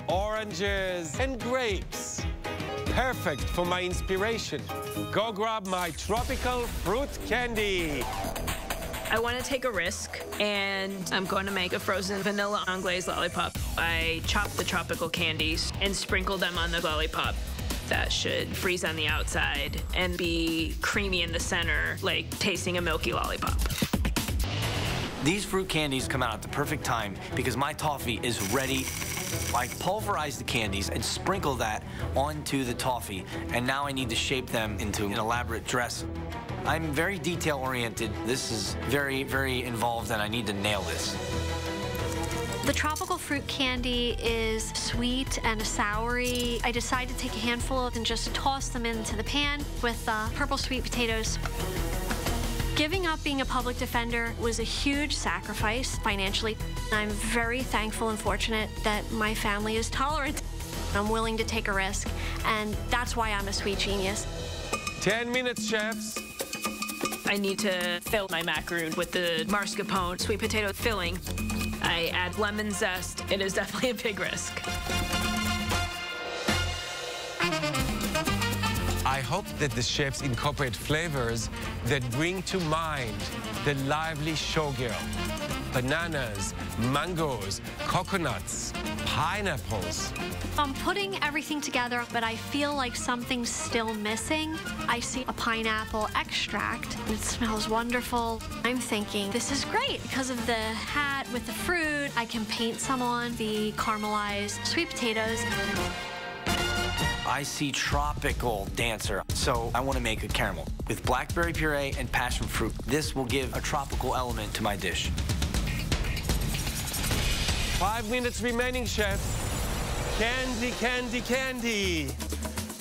oranges, and grapes. Perfect for my inspiration. Go grab my tropical fruit candy. I want to take a risk, and I'm going to make a frozen vanilla anglaise lollipop. I chop the tropical candies and sprinkle them on the lollipop. That should freeze on the outside and be creamy in the center, like tasting a milky lollipop. These fruit candies come out at the perfect time because my toffee is ready. I pulverize the candies and sprinkle that onto the toffee, and now I need to shape them into an elaborate dress. I'm very detail-oriented. This is very, very involved, and I need to nail this. The tropical fruit candy is sweet and soury. I decided to take a handful and just toss them into the pan with purple sweet potatoes. Giving up being a public defender was a huge sacrifice financially. I'm very thankful and fortunate that my family is tolerant. I'm willing to take a risk, and that's why I'm a sweet genius. 10 minutes, chefs. I need to fill my macaroon with the mascarpone sweet potato filling. I add lemon zest. It is definitely a big risk. I hope that the chefs incorporate flavors that bring to mind the lively showgirl. Bananas, mangoes, coconuts, pineapples. I'm putting everything together, but I feel like something's still missing. I see a pineapple extract. It smells wonderful. I'm thinking, this is great. Because of the hat with the fruit, I can paint some on the caramelized sweet potatoes. I see tropical dancer, so I want to make a caramel with blackberry puree and passion fruit. This will give a tropical element to my dish. 5 minutes remaining, chef. Candy, candy, candy.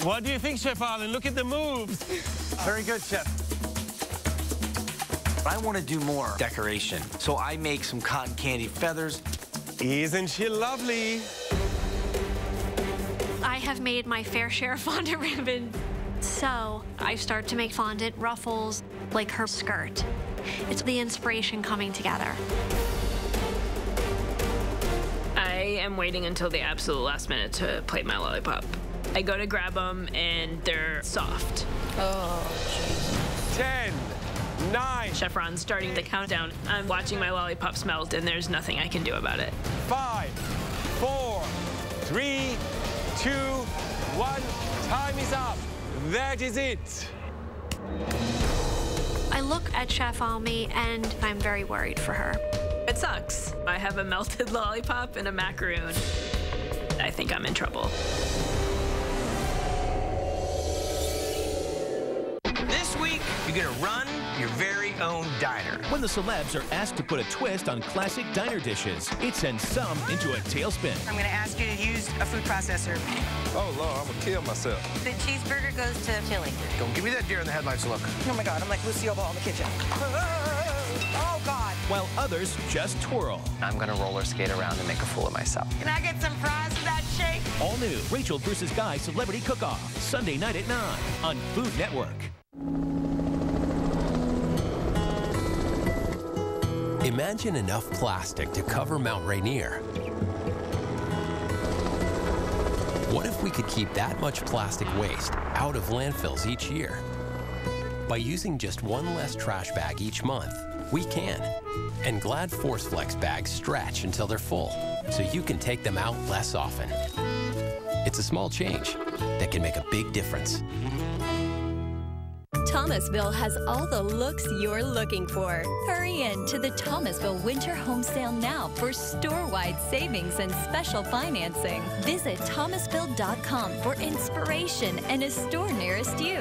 What do you think, Chef Arlen? Look at the moves. Very good, chef. I want to do more decoration, so I make some cotton candy feathers. Isn't she lovely? I have made my fair share of fondant ribbon. So I start to make fondant ruffles like her skirt. It's the inspiration coming together. I am waiting until the absolute last minute to plate my lollipop. I go to grab them, and they're soft. Oh, jeez. 10, 9. Chef Ron's starting the countdown. I'm watching my lollipops melt, and there's nothing I can do about it. 5, 4, 3, 2, 1. Time is up. That is it. I look at Chef Almi, and I'm very worried for her. It sucks. I have a melted lollipop and a macaroon. I think I'm in trouble. This week, you're gonna run your very own diner. When the celebs are asked to put a twist on classic diner dishes, it sends some into a tailspin. I'm going to ask you to use a food processor. Oh, Lord, I'm gonna kill myself. The cheeseburger goes to chili. Don't give me that deer in the headlights look. Oh, my God. I'm like Lucille Ball in the kitchen. Oh, God. While others just twirl. I'm gonna roller skate around and make a fool of myself. Can I get some fries with that shake? All new Rachel vs. Guy Celebrity Cook-Off, Sunday night at 9 on Food Network. Imagine enough plastic to cover Mount Rainier. What if we could keep that much plastic waste out of landfills each year? By using just one less trash bag each month, we can. And Glad ForceFlex bags stretch until they're full, so you can take them out less often. It's a small change that can make a big difference. Thomasville has all the looks you're looking for. Hurry in to the Thomasville Winter Home Sale now for store-wide savings and special financing. Visit thomasville.com for inspiration and a store nearest you.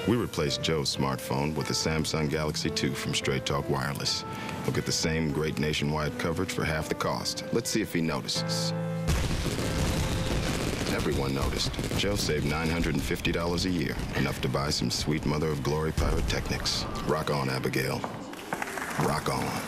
We replaced Joe's smartphone with the Samsung Galaxy 2 from Straight Talk Wireless. He'll get the same great nationwide coverage for half the cost. Let's see if he notices. Everyone noticed. Joe saved $950 a year, enough to buy some sweet mother of glory pyrotechnics. Rock on, Abigail. Rock on.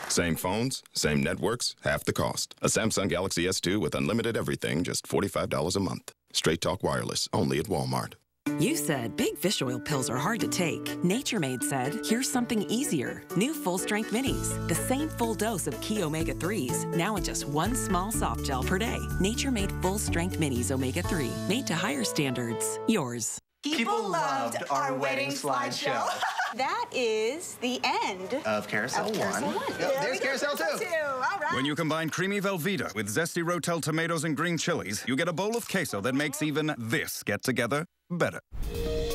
Same phones, same networks, half the cost. A Samsung Galaxy S2 with unlimited everything, just $45 a month. Straight Talk Wireless, only at Walmart. You said big fish oil pills are hard to take. Nature Made said, here's something easier. New full-strength minis. The same full dose of key omega-3s, now in just one small soft gel per day. Nature Made full-strength minis omega-3, made to higher standards. Yours. People loved our wedding slideshow. That is the end of Carousel 1. There's Carousel 2. All right. When you combine creamy Velveeta with zesty Rotel tomatoes and green chilies, you get a bowl of queso that makes even this get-together better.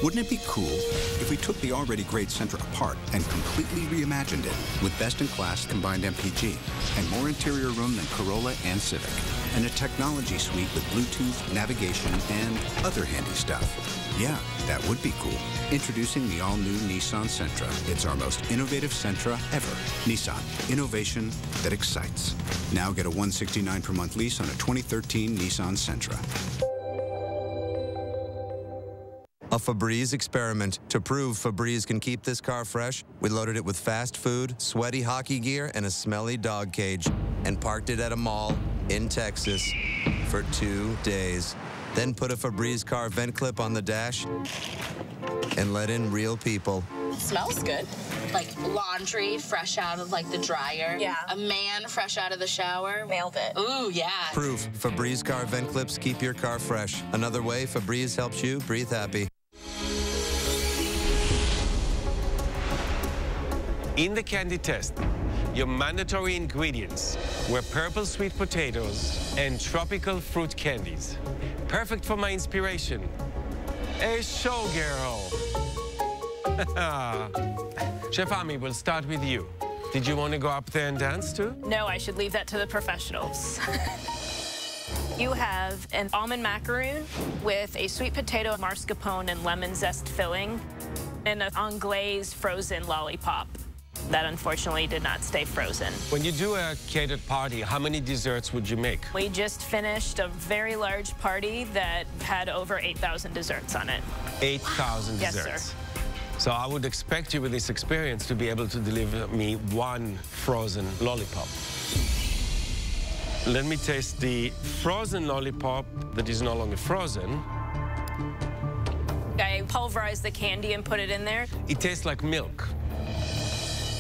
Wouldn't it be cool if we took the already great Sentra apart and completely reimagined it with best-in-class combined MPG and more interior room than Corolla and Civic, and a technology suite with Bluetooth, navigation, and other handy stuff? Yeah, that would be cool. Introducing the all-new Nissan Sentra. It's our most innovative Sentra ever. Nissan, innovation that excites. Now get a $169 per month lease on a 2013 Nissan Sentra. A Febreze experiment. To prove Febreze can keep this car fresh, we loaded it with fast food, sweaty hockey gear, and a smelly dog cage, and parked it at a mall in Texas for 2 days. Then put a Febreze car vent clip on the dash and let in real people. It smells good. Like laundry fresh out of like the dryer. Yeah. A man fresh out of the shower. Nailed it. Ooh, yeah. Proof. Febreze car vent clips keep your car fresh. Another way Febreze helps you breathe happy. In the candy test, your mandatory ingredients were purple sweet potatoes and tropical fruit candies. Perfect for my inspiration. A showgirl. Chef Ami, we'll start with you. Did you want to go up there and dance too? No, I should leave that to the professionals. You have an almond macaroon with a sweet potato, mascarpone, and lemon zest filling, and an anglaise frozen lollipop. That unfortunately did not stay frozen. When you do a catered party, how many desserts would you make? We just finished a very large party that had over 8,000 desserts on it. 8,000 Yes, desserts. sir. So I would expect you with this experience to be able to deliver me one frozen lollipop. Let me taste the frozen lollipop that is no longer frozen. I pulverized the candy and put it in there. It tastes like milk,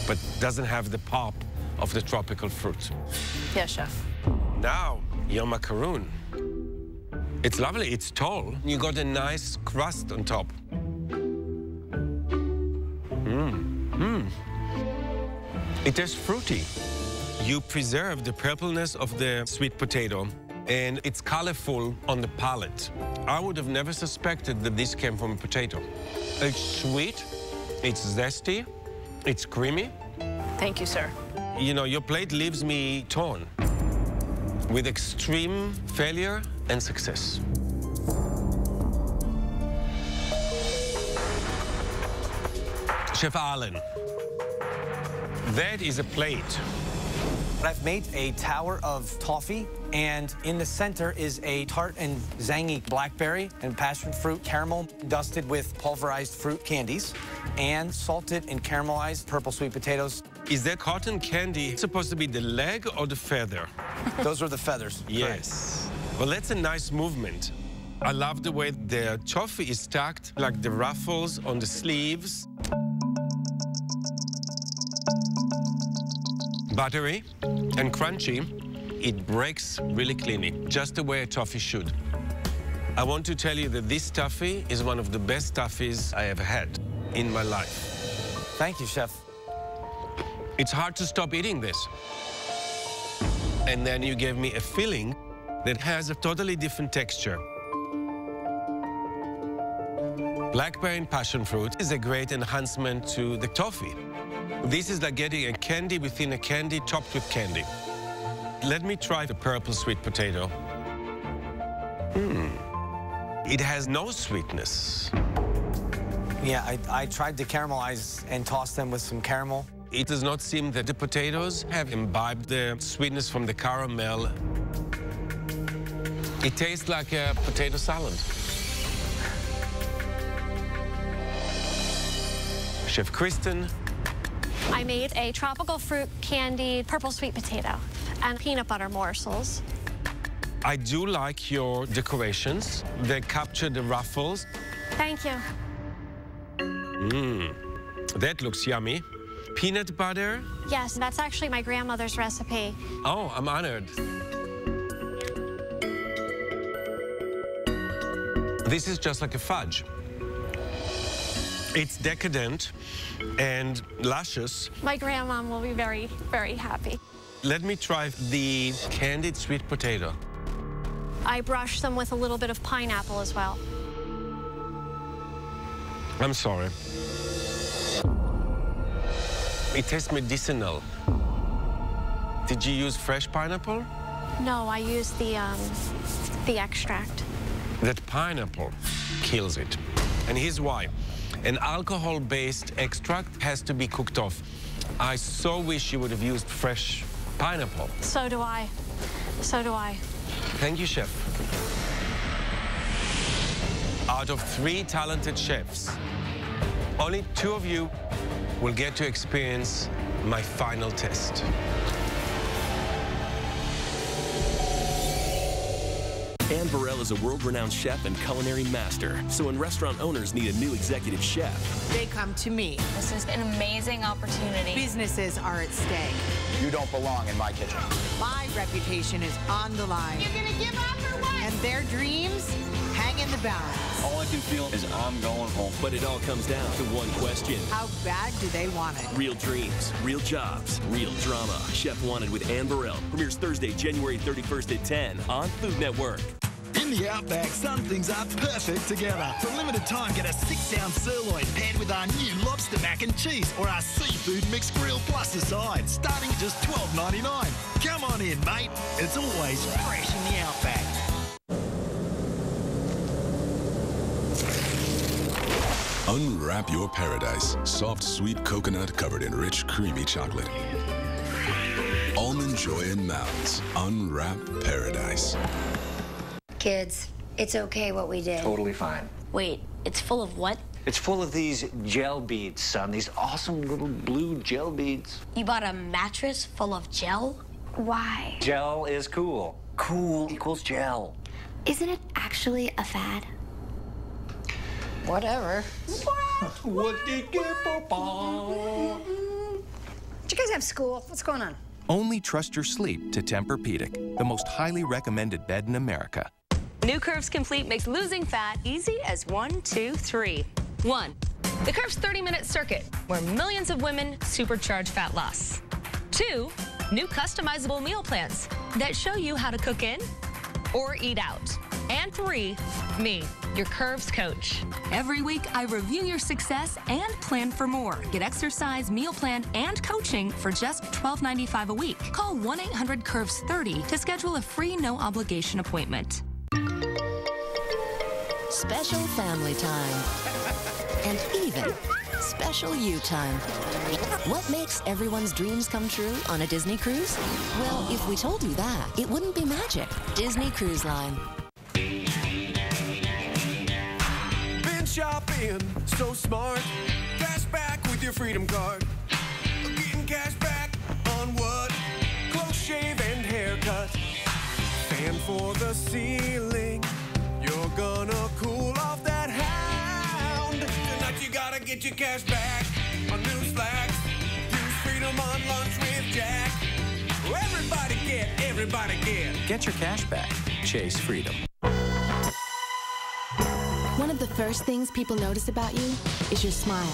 but doesn't have the pop of the tropical fruit. Yes, chef. Now, your macaroon. It's lovely, it's tall. You got a nice crust on top. It tastes fruity. You preserve the purpleness of the sweet potato, and it's colorful on the palate. I would have never suspected that this came from a potato. It's sweet, it's zesty, it's creamy. Thank you, sir. You know, your plate leaves me torn with extreme failure and success. Chef Allen, that is a plate. I've made a tower of toffee, and in the center is a tart and zangy blackberry and passion fruit caramel dusted with pulverized fruit candies and salted and caramelized purple sweet potatoes. Is that cotton candy supposed to be the leg or the feather? Those are the feathers. Yes. Well, that's a nice movement. I love the way the toffee is stacked, like the ruffles on the sleeves. Buttery and crunchy, it breaks really cleanly, just the way a toffee should. I want to tell you that this toffee is one of the best toffees I ever had in my life. Thank you, Chef. It's hard to stop eating this. And then you gave me a filling that has a totally different texture. Blackberry and passion fruit is a great enhancement to the toffee. This is like getting a candy within a candy topped with candy. Let me try the purple sweet potato. It has no sweetness. Yeah, I tried to caramelize and toss them with some caramel. It does not seem that the potatoes have imbibed the sweetness from the caramel. It tastes like a potato salad. Chef Kristen, I made a tropical fruit candy purple sweet potato and peanut butter morsels. I do like your decorations. They capture the ruffles. Thank you. That looks yummy. Peanut butter? Yes, that's actually my grandmother's recipe. Oh, I'm honored. This is just like a fudge. It's decadent and luscious. My grandmom will be very, very happy. Let me try the candied sweet potato. I brush them with a little bit of pineapple as well. I'm sorry. It tastes medicinal. Did you use fresh pineapple? No, I used the extract. That pineapple kills it. And here's why. An alcohol-based extract has to be cooked off. I so wish you would have used fresh pineapple. So do I. So do I. Thank you, chef. Out of 3 talented chefs, only 2 of you will get to experience my final test. Anne Burrell is a world-renowned chef and culinary master. So when restaurant owners need a new executive chef, they come to me. This is an amazing opportunity. Businesses are at stake. You don't belong in my kitchen. My reputation is on the line. You're gonna give up or what? And their dreams hang in the balance. All I can feel is I'm going home. but it all comes down to one question. How bad do they want it? Real dreams, real jobs, real drama. Chef Wanted with Anne Burrell premieres Thursday, January 31st at 10 on Food Network. In the Outback, some things are perfect together. For a limited time, get a 6-ounce sirloin paired with our new lobster mac and cheese or our seafood mixed grill plus a side, starting at just $12.99. Come on in, mate. It's always fresh in the Outback. Unwrap your paradise. Soft, sweet coconut covered in rich, creamy chocolate. Almond Joy and Mounds. Unwrap paradise. Kids, it's okay what we did. Totally fine. Wait, it's full of what? It's full of these gel beads, son. These awesome little blue gel beads. You bought a mattress full of gel? Why? Gel is cool. Cool equals gel. Isn't it actually a fad? Whatever. What did you get for Did you guys have school? What's going on? Only trust your sleep to Tempur-Pedic, the most highly recommended bed in America. New Curves Complete makes losing fat easy as 1, 2, 3. 1. The Curves 30-minute circuit, where millions of women supercharge fat loss. 2. New customizable meal plans that show you how to cook in or eat out. And 3. Me, your Curves coach. Every week, I review your success and plan for more. Get exercise, meal plan, and coaching for just $12.95 a week. Call 1-800-CURVES-30 to schedule a free no-obligation appointment. Special family time. And even special you time. What makes everyone's dreams come true on a Disney cruise? Well, if we told you that, it wouldn't be magic. Disney Cruise Line. Been shopping, so smart. Cash back with your Freedom Card. Getting cash back on what? Close shave and haircut. Fan for the ceiling. You're gonna cool off that hound. Tonight you gotta get your cash back on new slacks. Use Freedom on lunch with Jack. Everybody get, everybody get. Get your cash back. Chase Freedom. One of the first things people notice about you is your smile.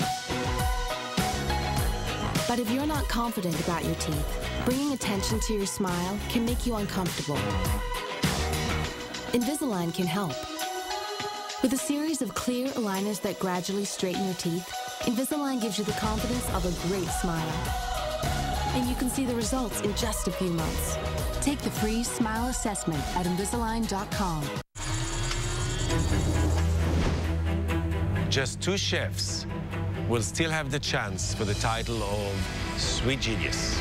But if you're not confident about your teeth, bringing attention to your smile can make you uncomfortable. Invisalign can help. With a series of clear aligners that gradually straighten your teeth, Invisalign gives you the confidence of a great smile. And you can see the results in just a few months. Take the free smile assessment at Invisalign.com. Just 2 chefs will still have the chance for the title of Sweet Genius.